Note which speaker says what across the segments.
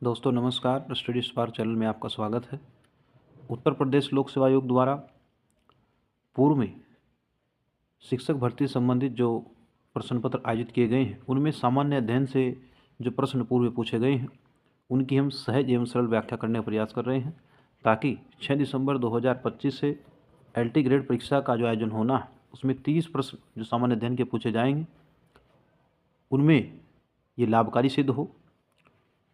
Speaker 1: दोस्तों नमस्कार, study spark channel में आपका स्वागत है। उत्तर प्रदेश लोक सेवा आयोग द्वारा पूर्व में शिक्षक भर्ती संबंधित जो प्रश्न पत्र आयोजित किए गए हैं, उनमें सामान्य अध्ययन से जो प्रश्न पूर्व में पूछे गए हैं, उनकी हम सहज एवं सरल व्याख्या करने का प्रयास कर रहे हैं, ताकि 6 दिसंबर 2025 से एलटी ग्रेड परीक्षा का जो आयोजन होना है, उसमें 30 प्रश्न जो सामान्य अध्ययन के पूछे जाएंगे, उनमें ये लाभकारी सिद्ध हो।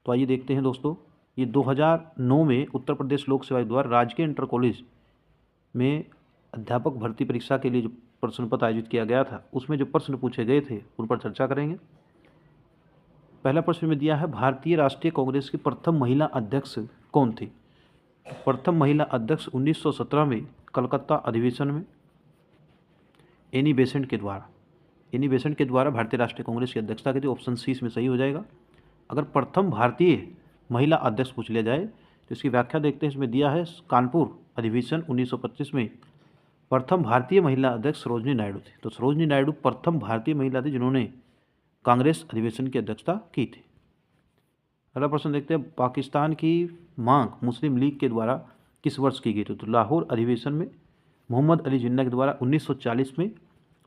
Speaker 1: तो आइए देखते हैं दोस्तों, ये 2009 में उत्तर प्रदेश लोक सेवा आयोग द्वारा राजकीय इंटर कॉलेज में अध्यापक भर्ती परीक्षा के लिए जो प्रश्न पत्र आयोजित किया गया था, उसमें जो प्रश्न पूछे गए थे उन पर चर्चा करेंगे। पहला प्रश्न में दिया है, भारतीय राष्ट्रीय कांग्रेस की प्रथम महिला अध्यक्ष कौन थी? प्रथम महिला अध्यक्ष 1917 में कलकत्ता अधिवेशन में एनी बेसेंट के द्वारा भारतीय राष्ट्रीय कांग्रेस की अध्यक्षता की थी। ऑप्शन सी इसमें सही हो जाएगा। अगर प्रथम भारतीय महिला अध्यक्ष पूछ लिया जाए तो इसकी व्याख्या देखते हैं। इसमें दिया है, कानपुर अधिवेशन 1925 में प्रथम भारतीय महिला अध्यक्ष सरोजनी नायडू थी। तो सरोजनी नायडू प्रथम भारतीय महिला थी जिन्होंने कांग्रेस अधिवेशन की अध्यक्षता की थी। अगला प्रश्न देखते हैं, पाकिस्तान की मांग मुस्लिम लीग के द्वारा किस वर्ष की गई थी? तो लाहौर अधिवेशन में मोहम्मद अली जिन्ना के द्वारा 1940 में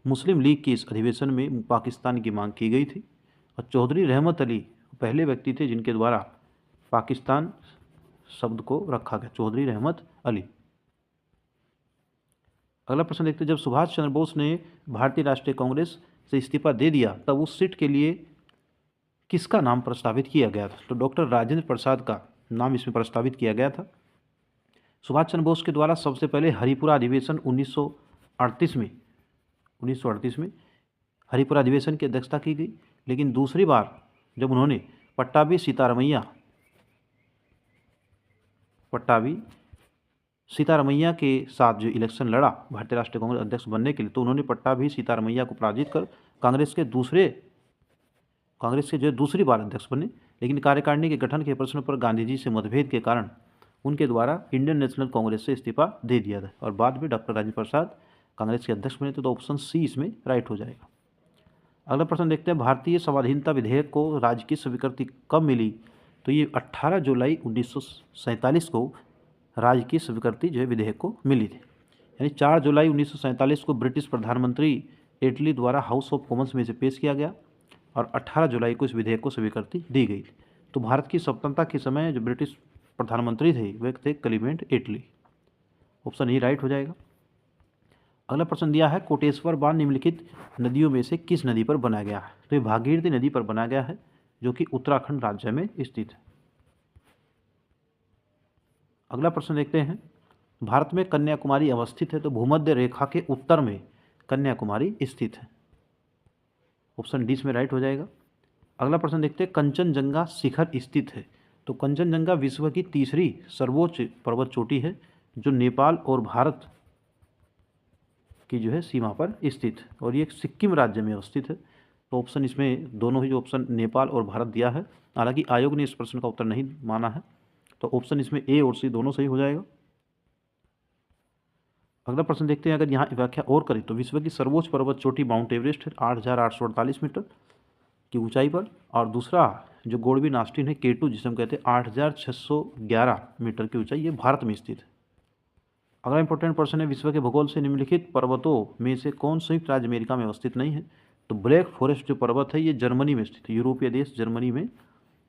Speaker 1: मुस्लिम लीग की इस अधिवेशन में पाकिस्तान की मांग की गई थी। और चौधरी रहमत अली पहले व्यक्ति थे जिनके द्वारा पाकिस्तान शब्द को रखा गया, चौधरी रहमत अली। अगला प्रश्न देखते हैं, जब सुभाष चंद्र बोस ने भारतीय राष्ट्रीय कांग्रेस से इस्तीफा दे दिया तब उस सीट के लिए किसका नाम प्रस्तावित किया गया था? तो डॉक्टर राजेंद्र प्रसाद का नाम इसमें प्रस्तावित किया गया था। सुभाष चंद्र बोस के द्वारा सबसे पहले हरिपुरा अधिवेशन 1938 में हरिपुरा अधिवेशन की अध्यक्षता की गई, लेकिन दूसरी बार जब उन्होंने पट्टाभी सीतारमैया के साथ जो इलेक्शन लड़ा भारतीय राष्ट्रीय कांग्रेस अध्यक्ष बनने के लिए, तो उन्होंने पट्टाभी सीतारमैया को पराजित कर कांग्रेस के जो दूसरी बार अध्यक्ष बने। लेकिन कार्यकारिणी के गठन के प्रश्न पर गांधी जी से मतभेद के कारण उनके द्वारा इंडियन नेशनल कांग्रेस से इस्तीफा दे दिया था और बाद में डॉक्टर राजेंद्र प्रसाद कांग्रेस के अध्यक्ष बने थे। तो ऑप्शन सी इसमें राइट हो जाएगा। अगला प्रश्न देखते हैं, भारतीय संविधान विधेयक को राजकीय स्वीकृति कब मिली? तो ये 18 जुलाई 1947 को राजकीय स्वीकृति जो है विधेयक को मिली थी। यानी 4 जुलाई 1947 को ब्रिटिश प्रधानमंत्री एटली द्वारा हाउस ऑफ कॉमन्स में इसे पेश किया गया और 18 जुलाई को इस विधेयक को स्वीकृति दी गई थी। तो भारत की स्वतंत्रता के समय जो ब्रिटिश प्रधानमंत्री थे वे थे क्लीमेंट एटली। ऑप्शन ई राइट हो जाएगा। अगला प्रश्न दिया है, कोटेश्वर बांध निम्नलिखित नदियों में से किस नदी पर बनाया गया है? तो ये भागीरथी नदी पर बनाया गया है जो कि उत्तराखंड राज्य में स्थित है। अगला प्रश्न देखते हैं, भारत में कन्याकुमारी अवस्थित है, तो भूमध्य रेखा के उत्तर में कन्याकुमारी स्थित है। ऑप्शन डी इसमें राइट हो जाएगा। अगला प्रश्न देखते हैं, कंचनजंगा शिखर स्थित है, तो कंचनजंगा विश्व की तीसरी सर्वोच्च पर्वत चोटी है जो नेपाल और भारत की जो है सीमा पर स्थित है और ये सिक्किम राज्य में अवस्थित है। तो ऑप्शन इसमें दोनों ही जो ऑप्शन नेपाल और भारत दिया है, हालांकि आयोग ने इस प्रश्न का उत्तर नहीं माना है, तो ऑप्शन इसमें ए और सी दोनों सही हो जाएगा। अगला प्रश्न देखते हैं, अगर यहाँ व्याख्या और करें तो विश्व की सर्वोच्च पर्वत चोटी माउंट एवरेस्ट है 8,848 मीटर की ऊंचाई पर, और दूसरा जो गोडविन ऑस्टिन है K2 जिसे हम कहते हैं 8,611 मीटर की ऊंचाई, ये भारत में स्थित है। अगला इंपॉर्टेंट प्रश्न है, विश्व के भूगोल से निम्नलिखित पर्वतों में से कौन संयुक्त राज्य अमेरिका में अवस्थित नहीं है? तो ब्लैक फॉरेस्ट जो पर्वत है ये जर्मनी में स्थित है, यूरोपीय देश जर्मनी में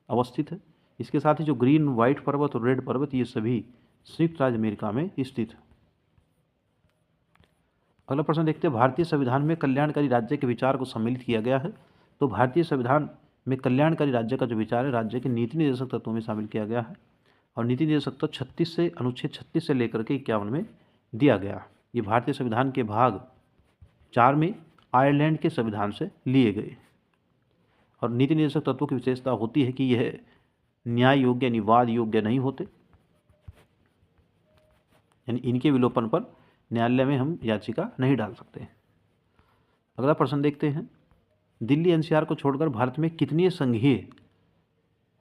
Speaker 1: अवस्थित है। इसके साथ ही जो ग्रीन व्हाइट पर्वत और रेड पर्वत ये सभी संयुक्त राज्य अमेरिका में स्थित है। अगला प्रश्न देखते हैं, भारतीय संविधान में कल्याणकारी राज्य के विचार को सम्मिलित किया गया है। तो भारतीय संविधान में कल्याणकारी राज्य का जो विचार है राज्य के नीति निर्देशक तत्वों में शामिल किया गया है और नीति निर्देशक तत्व 36 से अनुच्छेद 36 से लेकर के 51 में दिया गया। ये भारतीय संविधान के भाग 4 में आयरलैंड के संविधान से लिए गए। और नीति निर्देशक तत्वों की विशेषता होती है कि यह न्याय योग्य यानी वाद योग्य नहीं होते, यानी इनके विलोपन पर न्यायालय में हम याचिका नहीं डाल सकते। अगला प्रश्न देखते हैं, दिल्ली एनसीआर को छोड़कर भारत में कितने संघीय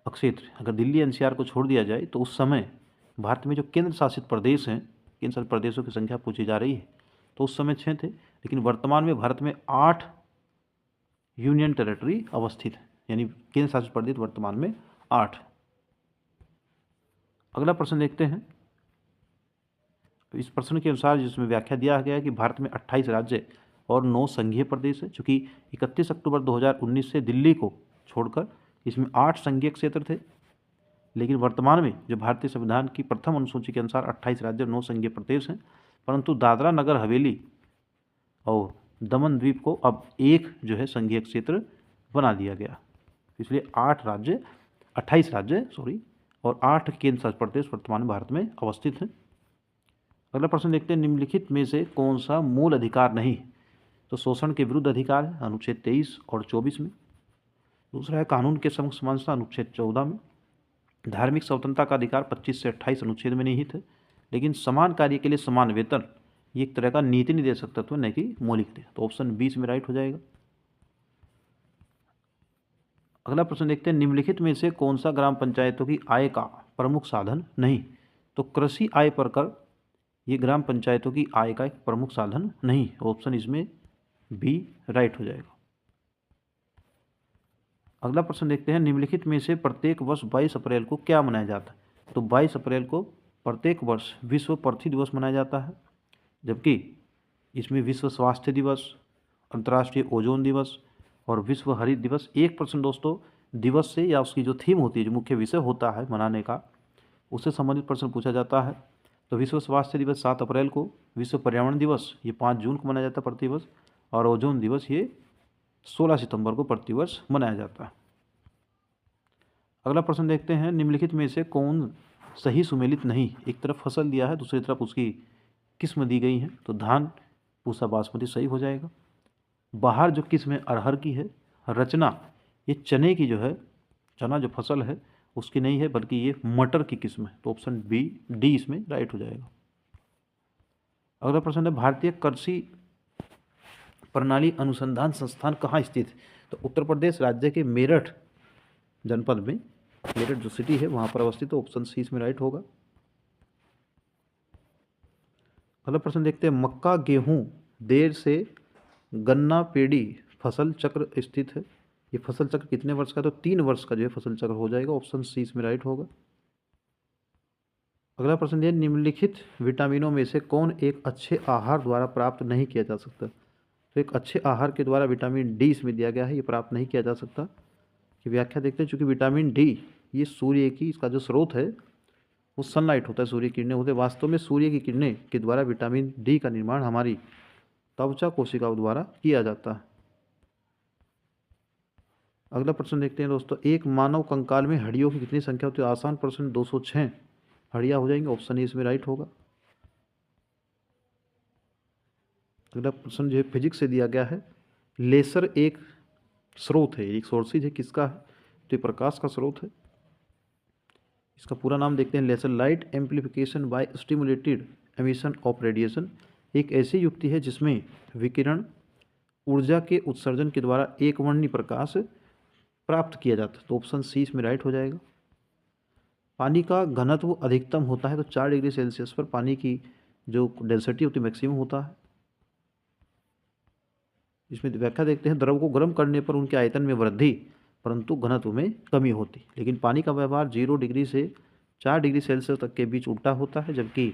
Speaker 1: क्षेत्र? अगर दिल्ली एनसीआर को छोड़ दिया जाए तो उस समय भारत में जो केंद्र शासित प्रदेश हैं, केंद्र शासित प्रदेशों की संख्या पूछी जा रही है, तो उस समय 6 थे, लेकिन वर्तमान में भारत में 8 यूनियन टेरिटरी अवस्थित है, यानी केंद्र शासित प्रदेश वर्तमान में 8। अगला प्रश्न देखते हैं। तो इस प्रश्न के अनुसार जिसमें व्याख्या दिया गया है कि भारत में 28 राज्य और 9 संघीय प्रदेश है, चूँकि 31 अक्टूबर 2019 से दिल्ली को छोड़कर इसमें 8 संघीय क्षेत्र थे, लेकिन वर्तमान में जो भारतीय संविधान की प्रथम अनुसूची के अनुसार 28 राज्य और 9 संघीय प्रदेश हैं, परंतु दादरा नगर हवेली और दमन द्वीप को अब एक जो है संघीय क्षेत्र बना दिया गया, इसलिए 28 राज्य और 8 केंद्र शासित प्रदेश वर्तमान में भारत में अवस्थित हैं। अगला प्रश्न देखते हैं, निम्नलिखित में से कौन सा मूल अधिकार नहीं? तो शोषण के विरुद्ध अधिकार है अनुच्छेद 23 और 24 में। दूसरा है कानून के समक्ष समानता अनुच्छेद 14 में। धार्मिक स्वतंत्रता का अधिकार 25 से 28 अनुच्छेद में निहित है, लेकिन समान कार्य के लिए समान वेतन ये एक तरह का नीति निर्देशक तत्व न कि मौलिक थे, तो ऑप्शन 20 में राइट हो जाएगा। अगला प्रश्न देखते हैं, निम्नलिखित में से कौन सा ग्राम पंचायतों की आय का प्रमुख साधन नहीं? तो कृषि आय पर कर ये ग्राम पंचायतों की आय का एक प्रमुख साधन नहीं, ऑप्शन इसमें बी राइट हो जाएगा। अगला प्रश्न देखते हैं, निम्नलिखित में से प्रत्येक वर्ष 22 अप्रैल को क्या मनाया जाता है? तो 22 अप्रैल को प्रत्येक वर्ष विश्व पृथ्वी दिवस मनाया जाता है, जबकि इसमें विश्व स्वास्थ्य दिवस, अंतर्राष्ट्रीय ओजोन दिवस और विश्व हरित दिवस। एक प्रश्न दोस्तों दिवस से या उसकी जो थीम होती है, जो मुख्य विषय होता है मनाने का, उससे संबंधित प्रश्न पूछा जाता है। तो विश्व स्वास्थ्य दिवस 7 अप्रैल को, विश्व पर्यावरण दिवस ये 5 जून को मनाया जाता है प्रतिवर्ष, और ओजोन दिवस ये 16 सितंबर को प्रतिवर्ष मनाया जाता है। अगला प्रश्न देखते हैं, निम्नलिखित में से कौन सही सुमेलित नहीं? एक तरफ फसल दिया है, दूसरी तरफ उसकी किस्म दी गई है, तो धान, पूसा, बासमती सही हो जाएगा। बाहर जो किस्म है अरहर की है, रचना ये चने की जो है, चना जो फसल है उसकी नहीं है, बल्कि ये मटर की किस्म है, तो ऑप्शन डी इसमें राइट हो जाएगा। अगला प्रश्न है, भारतीय कृषि प्रणाली अनुसंधान संस्थान कहाँ स्थित है? तो उत्तर प्रदेश राज्य के मेरठ जनपद में, मेरठ जो सिटी है वहाँ पर अवस्थित है, ऑप्शन सी इसमें राइट होगा। अगला प्रश्न देखते हैं, मक्का, गेहूँ, देर से गन्ना, पेड़ी फसल चक्र स्थित है, ये फसल चक्र कितने वर्ष का? तो 3 वर्ष का जो है फसल चक्र हो जाएगा, ऑप्शन सी इसमें राइट होगा। अगला प्रश्न है, निम्नलिखित विटामिनों में से कौन एक अच्छे आहार द्वारा प्राप्त नहीं किया जा सकता? तो एक अच्छे आहार के द्वारा विटामिन डी इसमें दिया गया है, ये प्राप्त नहीं किया जा सकता। कि व्याख्या देखते हैं, चूँकि विटामिन डी ये सूर्य की, इसका जो स्रोत है वो सनलाइट होता है, सूर्य किरणें होते हैं। वास्तव में सूर्य की किरणें के द्वारा विटामिन डी का निर्माण हमारी त्वचा कोशिकाओं द्वारा किया जाता है। अगला प्रश्न देखते हैं दोस्तों, एक मानव कंकाल में हड्डियों की कितनी संख्या होती है? आसान प्रश्न, 206 हड्डियाँ हो जाएंगी, ऑप्शन ए इसमें राइट होगा। अगला प्रश्न जो है फिजिक्स से दिया गया है, लेसर एक स्रोत है, एक सोर्सेज है, किसका है? तो ये प्रकाश का स्रोत है। इसका पूरा नाम देखते हैं, laser light amplification by stimulated emission of radiation. एक ऐसी युक्ति है जिसमें विकिरण ऊर्जा के उत्सर्जन के द्वारा एक वर्णी प्रकाश प्राप्त किया जाता है, तो ऑप्शन सी इसमें राइट हो जाएगा। पानी का घनत्व अधिकतम होता है तो 4 डिग्री सेल्सियस पर पानी की जो डेंसिटी होती है मैक्सिमम होता है। इसमें व्याख्या देखते हैं, द्रव को गर्म करने पर उनके आयतन में वृद्धि परंतु घनत्व में कमी होती, लेकिन पानी का व्यवहार 0 डिग्री से 4 डिग्री सेल्सियस तक के बीच उल्टा होता है, जबकि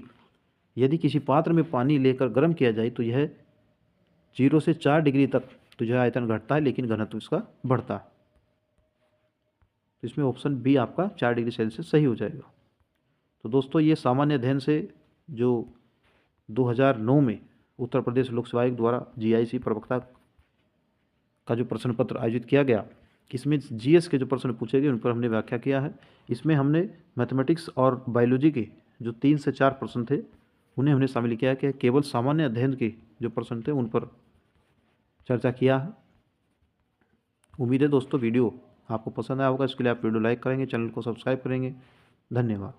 Speaker 1: यदि किसी पात्र में पानी लेकर गर्म किया जाए तो यह 0 से 4 डिग्री तक तो यह आयतन घटता है, लेकिन घनत्व इसका बढ़ता है। तो इसमें ऑप्शन बी आपका 4 डिग्री सेल्सियस सही हो जाएगा। तो दोस्तों ये सामान्य अध्ययन से जो 2009 में उत्तर प्रदेश लोक सेवा आयोग द्वारा जीआईसी प्रवक्ता का जो प्रश्न पत्र आयोजित किया गया, इसमें जीएस के जो प्रश्न पूछे गए उन पर हमने व्याख्या किया है। इसमें हमने मैथमेटिक्स और बायोलॉजी के जो 3 से 4 प्रश्न थे उन्हें हमने शामिल किया कि केवल सामान्य अध्ययन के जो प्रश्न थे उन पर चर्चा किया है। उम्मीद है दोस्तों वीडियो आपको पसंद आया होगा, इसके लिए आप वीडियो लाइक करेंगे, चैनल को सब्सक्राइब करेंगे। धन्यवाद।